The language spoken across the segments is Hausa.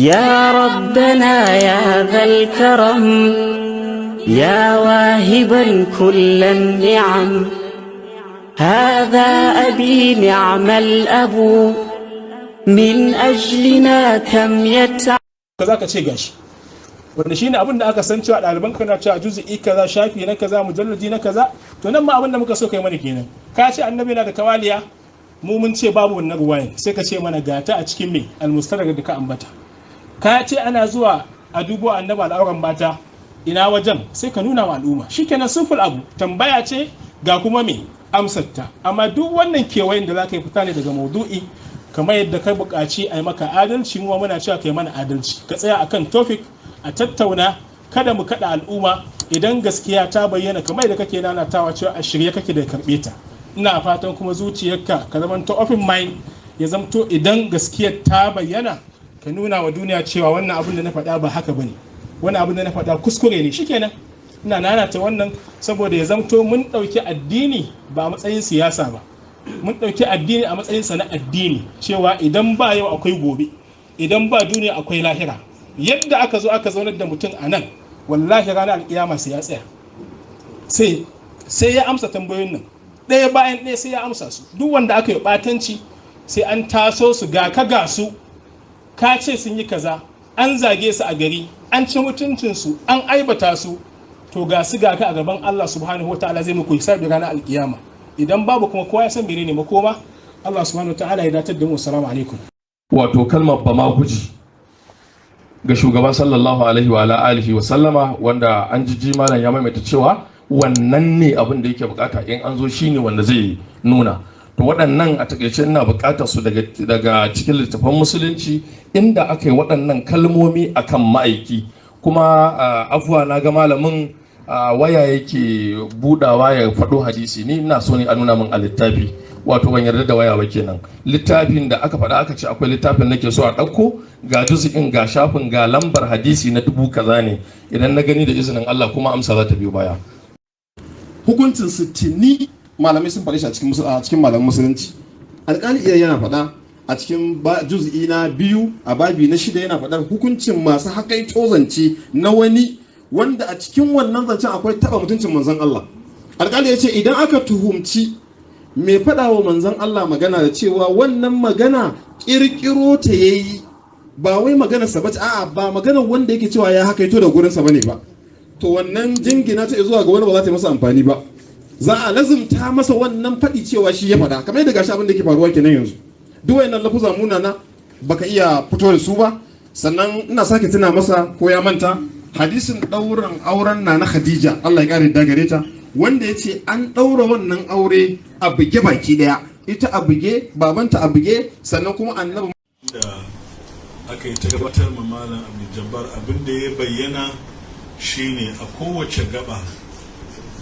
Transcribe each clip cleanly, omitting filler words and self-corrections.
يا ربنا يا ذا الكرم يا واهبا كل النعم هذا أبي نعم الأب من أجلنا كم يتعب kaza ka ce gashi wanda shine abin da aka san cewa ɗaliban kana cewa juz'i kaza shafi na kaza mujalladi na kaza to nan ma abin da muka so kai mana kenan ka ce annabi na da kawaliya mu mun ce babu wannan ruwayan sai ka ce mana gata a cikin me almustarag da ka ambata ka ce ana zuwa a dubo annabi al'auran mata ina wajen sai ka nuna wa al'umma shikenan simple abu tambaya ce ga kuma me amsarta amma duk wannan kewayen da zaka yi fita ne daga maudu'i kamar yadda kai buƙaci a yi maka adalci mu muna cewa kai mana adalci ka tsaya akan topic a tattauna kada mu kada al'umma idan gaskiya ta bayyana kamar yadda kake nanatawa cewa a shirye kake da karbe ta ina fatan kuma zuciyarka ka zama to open mind ya zamto idan gaskiyar ta bayyana ka nuna wa duniya cewa wannan abin da na faɗa ba haka bane wannan abin da na faɗa kuskure ne shikenan ina nanata wannan saboda ya zamto mun ɗauki addini ba a matsayin siyasa ba mun ɗauki addini a matsayinsa na addini cewa idan ba yau akwai gobe idan ba duniya akwai lahira yadda aka zo aka zaunar da mutum a nan wallahi ranar alƙiyama sai ya tsaya sai ya amsa tambayoyin nan ɗaya bayan ɗaya sai ya amsa su duk wanda aka yi ɓatanci sai an taso su ga ka ga su ka ce sun yi kaza an zage su a gari an ci mutuncinsu an aibata su to ga su ga ka a gaban Allah subhanahu wataala zai muku hisabi ranar alƙiyama idan babu kuma kowa ya san menene makoma Allah subhanahu wataala ya datar da mu assalamu alaikum wato kalmar ba ma guji ga shugaban sallallahu alaihi wa alihi wa sallama wanda an jiji malam ya maimaita cewa wannan ne abin da yake bukata in an zo shine wanda zai nuna to waɗannan a takaice ina bukatar su daga cikin littafan musulunci inda aka yi waɗannan kalmomi akan ma'aiki kuma afuwa na ga malamin waya yake budawa ya faɗo hadisi ni ina so ne a nuna min a littafi wato ban yarda da waya ba kenan littafin da aka faɗa aka ce akwai littafin nake so a ɗauko ga juzu'in ga shafin ga lambar hadisi na 1000 kaza ne idan na gani da izinin Allah kuma amsa za ta biyo baya hukuncin sittini malamai sun faɗi shi a cikin malaman musulunci alƙali iya yana faɗa a cikin juz'i na 2 a babi na 6 yana faɗar hukuncin masu haƙaito zance na wani wanda a cikin wannan zancen akwai taɓa mutuncin manzon Allah alƙali ya ce idan aka tuhumci mai faɗa wa manzon Allah magana da cewa wannan magana ƙirƙiro ta yayi ba wai magana sa bace a'a ba magana wanda yake cewa ya haƙaito da gurin sa bane ba to wannan jingina ta zuwa ga wani ba za ta yi masa amfani ba za a lazumta masa wannan faɗi cewa shi ya faɗa kamar yadda gashi abin da yake faruwa kenan yanzu duk wayannan lafuza munana baka iya fito da su ba sannan ina sake tuna masa ko ya manta hadisin ɗaurin auren na Khadija Allah ya kare da gare ta wanda ya ce an ɗaura wannan aure a buge baki ɗaya ita a buge babanta a buge sannan kuma annabi da aka yi ta gabatar ma malam Abdul Jabbar abin da ya bayyana shine a kowace gaba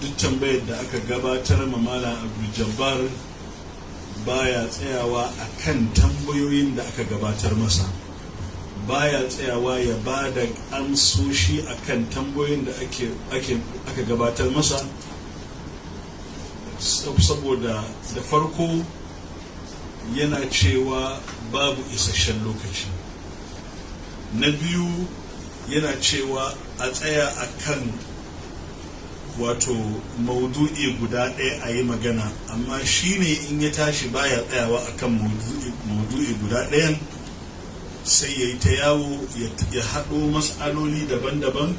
duk tambayar da aka gabatar ma malam Abdul Jabbar baya tsayawa akan tambayoyin da aka gabatar masa baya tsayawa ya ba da amsoshi akan tambayoyin da aka gabatar masa saboda da farko yana cewa babu isasshen lokaci na biyu yana cewa a tsaya akan wato maudu'i guda ɗaya a yi magana amma shine in ya tashi baya tsayawa akan maudu'i guda ɗayan sai ya yi ta yawo ya haɗo matsaloli daban-daban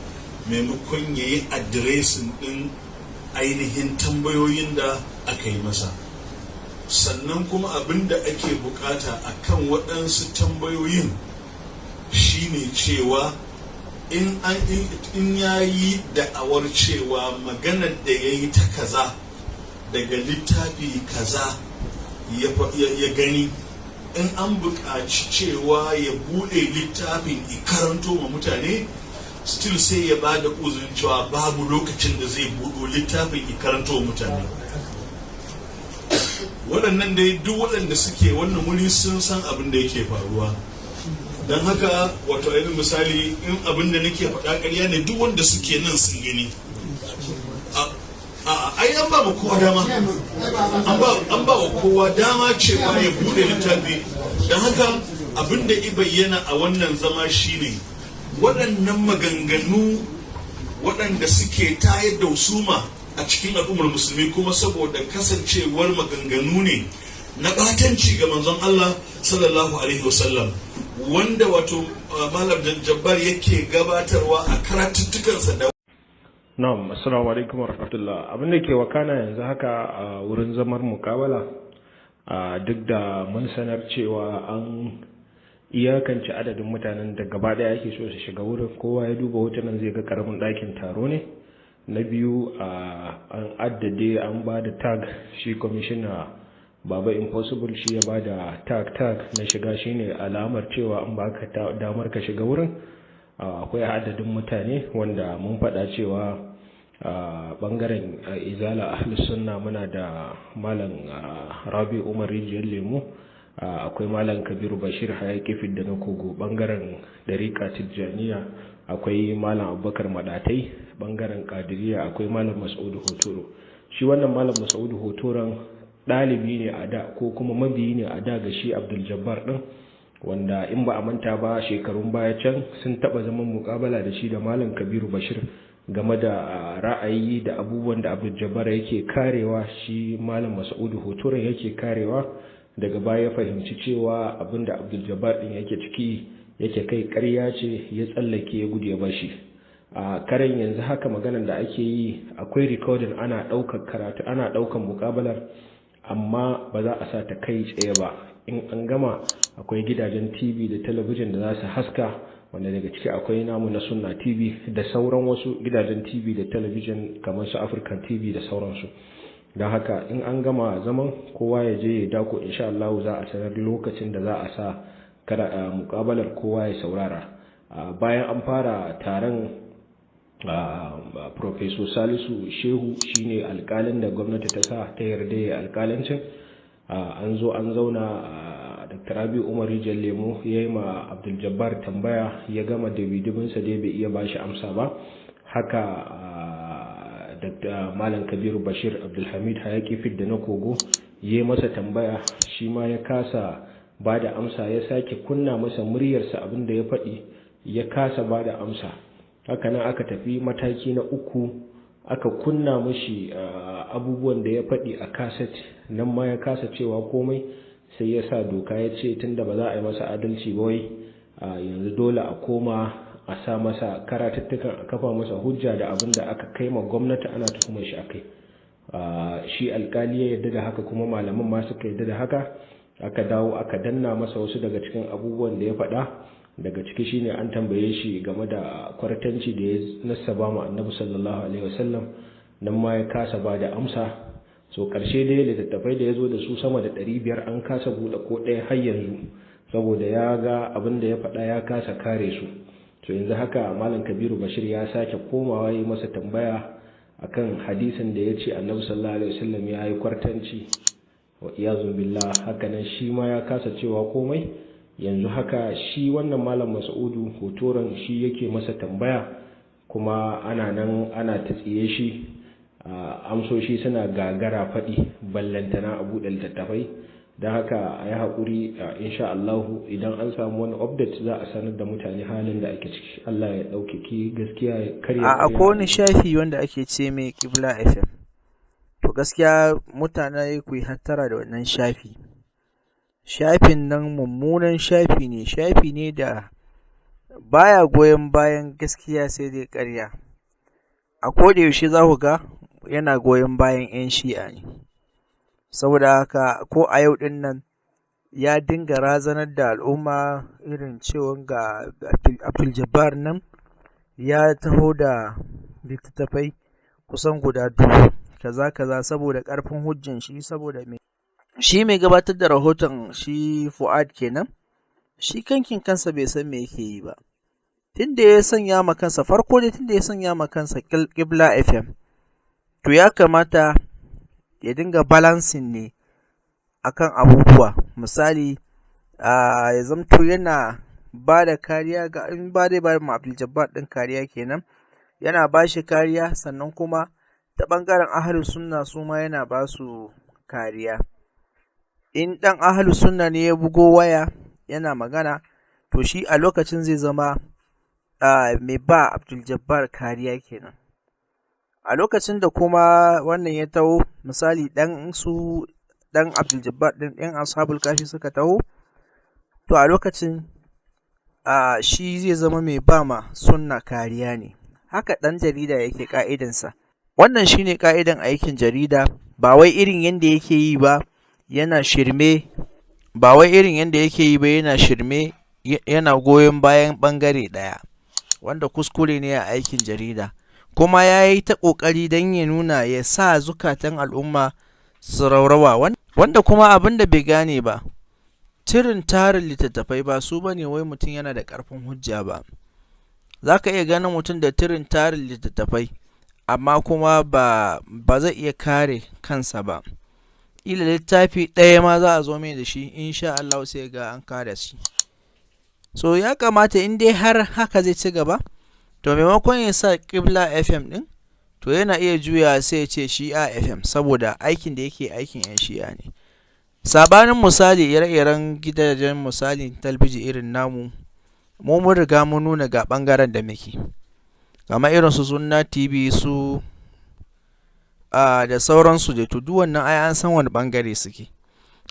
maimakon ya yi adiresin ɗin ainihin tambayoyin da aka yi masa sannan kuma abin da ake bukata a kan waɗansu tambayoyin shine cewa in ya yi da'awar cewa maganar da ya yi ta kaza daga littafi kaza ya gani in an buƙaci cewa ya buɗe littafin karanto ma mutane still sai ya ba da uzurin cewa babu lokacin da zai buɗo littafin karanto wa mutane waɗannan dai duk waɗanda suke wannan wuri sun san abin da yake faruwa don haka wato ainihin misali in abin da nake faɗa ƙarya ne duk wanda suke nan sun gani ai an ba kowa dama an ba wa kowa dama cewa ya bude littafi don haka abinda i bayyana a wannan zama shine waɗannan maganganu waɗanda suke tayar da husuma a cikin al'ummar musulmi, kuma saboda kasancewar maganganu ne na batanci ga manzon Allah sallallahu alaihi wasallam, wanda wato Malam Jabbar yake gabatarwa a karatuttukansa da Na'am, assalamu alaikum warahmatullah. Abin da ke wakana yanzu haka a wurin zamar mukabala, duk da mun sanar cewa an iyakance adadin mutanen da gaba daya ake so su shiga wurin, kowa ya duba hotunan zai ga karamin ɗakin taro ne. Na biyu, an addade an ba da tag, shi kwamishina Baba Impossible shi ya ba da tag na shiga, shine alamar cewa an baka damar ka shiga wurin. Akwai adadin mutane wanda mun faɗa cewa bangaren izala ahlus sunna muna da malam Rabi Umar Rijiyar Lemu, akwai malam Kabiru Bashir Hayaki Fidda na Kogo, bangaren Dariqa Tijjaniya akwai malam Abubakar Madatai, bangaren Qadiriyya akwai malam Mas'udu Hotoro. Shi wannan malam Mas'udu Hotoron ɗalibi ne a da ko kuma mabiyi ne a da ga shi Abdul Jabbar din, wanda in ba a manta ba shekarun baya can sun taba zaman mukabala da shi da malam Kabiru Bashir game da ra'ayi da abubuwan da Abdul Jabbar yake karewa, shi malam Mas'udu Hotoron yake karewa. Daga baya ya fahimci cewa abinda Abdul Jabbar din yake ciki yake kai ƙarya ce, ya tsallake ya gudu ya bashi. A karen yanzu haka maganar da ake yi akwai recording, ana ɗaukar karatu, ana ɗaukar mukabalar, amma ba za a sa ta kai tsaye ba. In an gama akwai gidajen TV da talabijin da za su haska, wanda daga ciki akwai namu na Sunna TV da sauran wasu gidajen TV da talabijin kamar su African TV da sauransu. Don haka in an gama zaman, kowa ya je ya dako, insha Allah za a sanar lokacin da za a sa mukabalar, kowa ya saurara. Bayan an fara taron, Professor Salisu Shehu shine alƙalin da gwamnati ta sa ta yarda ya alƙalancin. An zo an zauna, Dr. Rabi Umar Rijiyar Lemo ya yi ma Abdul Jabbar tambaya, ya gama da bidibinsa dai bai iya bashi amsa ba. Haka Dr. Malam Kabiru Bashir Abdulhamid Hayaki Fidda na Kogo ya yi masa tambaya, shi ma ya kasa ba da amsa, ya sake kunna masa muryarsa abin da ya faɗi, ya kasa ba da amsa. Haka nan aka tafi mataki na uku, aka kunna mashi abubuwan da ya faɗi a kaset, nan ma ya kasa cewa komai, sai ya sa doka ya ce tunda ba za a yi masa adalci ba wai yanzu dole a koma a sa masa karatuttukan, a kafa masa hujja da abin da aka kai ma gwamnati ana tuhumar shi akai. Shi alkali ya yarda da haka, kuma malaman ma suka yarda da haka. Aka dawo aka danna masa wasu daga cikin abubuwan da ya faɗa. Daga ciki shine an tambaye shi game da kwartanci da ya nasaba mu Annabi sallallahu alaihi wasallam, nan ma ya kasa ba da amsa. So karshe dai littattafai da ya zo da su sama da 500 an kasa buɗe ko ɗaya har yanzu, saboda ya ga abin da ya faɗa ya kasa kare su. To yanzu haka Malam Kabiru Bashir ya sake komawa yi masa tambaya akan hadisin da ya ce Annabi sallallahu alaihi wasallam ya yi kwartanci, wa iyazun billah. Haka nan shi ma ya kasa cewa komai. Yanzu haka shi wannan Malam Mas'udu Hotoron shi yake masa tambaya, kuma ana nan ana tsiye shi, amsoshi suna gagara faɗi, ballantana a buɗe littattafai. Don haka a yi haƙuri, insha Allahu idan an samu wani update za a sanar da mutane halin da ake ciki. Allah ya ɗaukaki gaskiya ya karya. Akwai wani shafi wanda ake ce mai Qibla FM. To gaskiya mutane ku yi hattara da wannan shafi. Shafin nan mummunan shafi ne da baya goyon bayan gaskiya sai dai ƙarya. A koda yaushe za ku ga yana goyon bayan 'yan shi'a ne. Saboda haka ko a yau din nan ya dinga razanar da al'umma, irin cewa ga Abdul Jabbar nan ya taho da littattafai kusan guda 1000 kaza saboda ƙarfin hujjan shi, saboda shi mai gabatar da rahoton shi Fuad kenan, shi kankin kansa bai san me yake yi ba. Tunda ya sanya ma kansa Qibla FM, to ya kamata ya dinga balancing ne akan abubuwa. Misali, ya zamto yana ba da kariya ga, in ba dai ba ma Abdul Jabbar din kariya kenan, yana ba shi kariya, sannan kuma ta bangaren ahlus sunna su ma yana ba su kariya. In dan ahlus sunna ne ya bugo waya yana magana, to shi a lokacin zai zama mai ba Abdul Jabbar kariya kenan. A lokacin da kuma wannan ya taho, misali ɗan Abdul Jabbar ɗin ɗan Ashabul Kafi suka taho, to a lokacin shi zai zama mai ba ma sunna kariya ne. Haka ɗan jarida yake ƙa'idansa. Wannan shine ƙa'idan aikin jarida, ba wai irin yanda yake yi ba yana shirme, yana goyon bayan ɓangare ɗaya, wanda kuskure ne a aikin jarida. Kuma ya yi ta ƙoƙari don ya nuna ya sa zukatan al'umma su raurawa, wanda kuma abin da bai gane ba, tarin littattafai ba su bane wai mutum yana da ƙarfin hujja ba. Za ka iya ganin mutum da tarin littattafai, amma kuma ba zai iya kare kansa ba. Ila littafi ɗaya ma za a zo mai da shi, insha Allah sai ga an kare shi. So ya kamata in dai har haka zai ci gaba, to maimakon ya sa Qibla FM ɗin, to yana iya juya sai ya ce Shi'a FM, saboda aikin da yake aikin 'yan Shi'a ne. Sabanin misali ire-iren gidajen misali talbiji irin namu, mu mun riga mun nuna ga ɓangaren da muke, kamar irin su Sunna TV su da sauransu da to duk wannan ai an san wani ɓangare suke.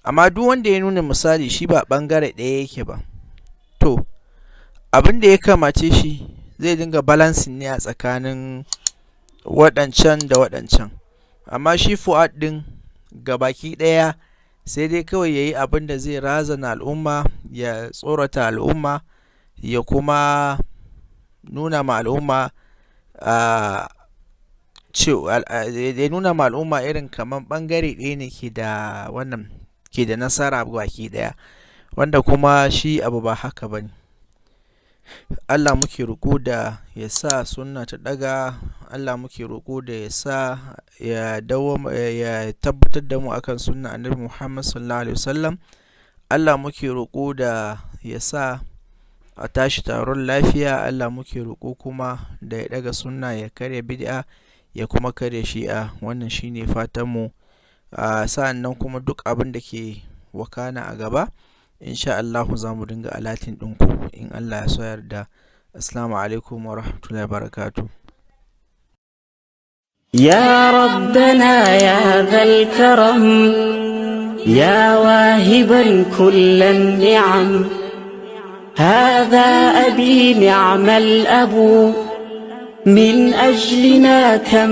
Amma duk wanda ya nuna misali shi ba ɓangare ɗaya yake ba, to abin da ya kamace shi zai dinga balancing ne a tsakanin waɗancan da waɗancan. Amma shi Fuad ɗin gabaki ɗaya sai dai kawai ya yi abin da zai razana al'umma, ya tsorata al'umma, ya kuma nuna ma al'umma ya nuna ma al'umma irin kamar ɓangare ɗaya ne ke da nasara baki ɗaya, wanda kuma shi abu ba haka ba ne. Allah muke roƙo da ya sa sunna ta ɗaga, Allah muke roƙo da ya sa ya tabbatar da mu akan sunna annabi Muhammad sallallahu alaihi wasallam. Allah muke roƙo da ya sa a tashi taron lafiya. Allah muke roƙo kuma da ya ɗaga sunna, ya karya bid'a, ya kuma karya shi'a. Wannan shine fatan mu. Sa'an nan kuma duk abin da ke wakana a gaba, insha Allah za mu dinga alatin ɗinku in Allah ya so yarda. Assalamu alaikum wa rahmatullahi wa barakatuh. يا ربنا يا ذا الكرم يا واهبا كل النعم هذا أبي نعم الأب من أجلنا كم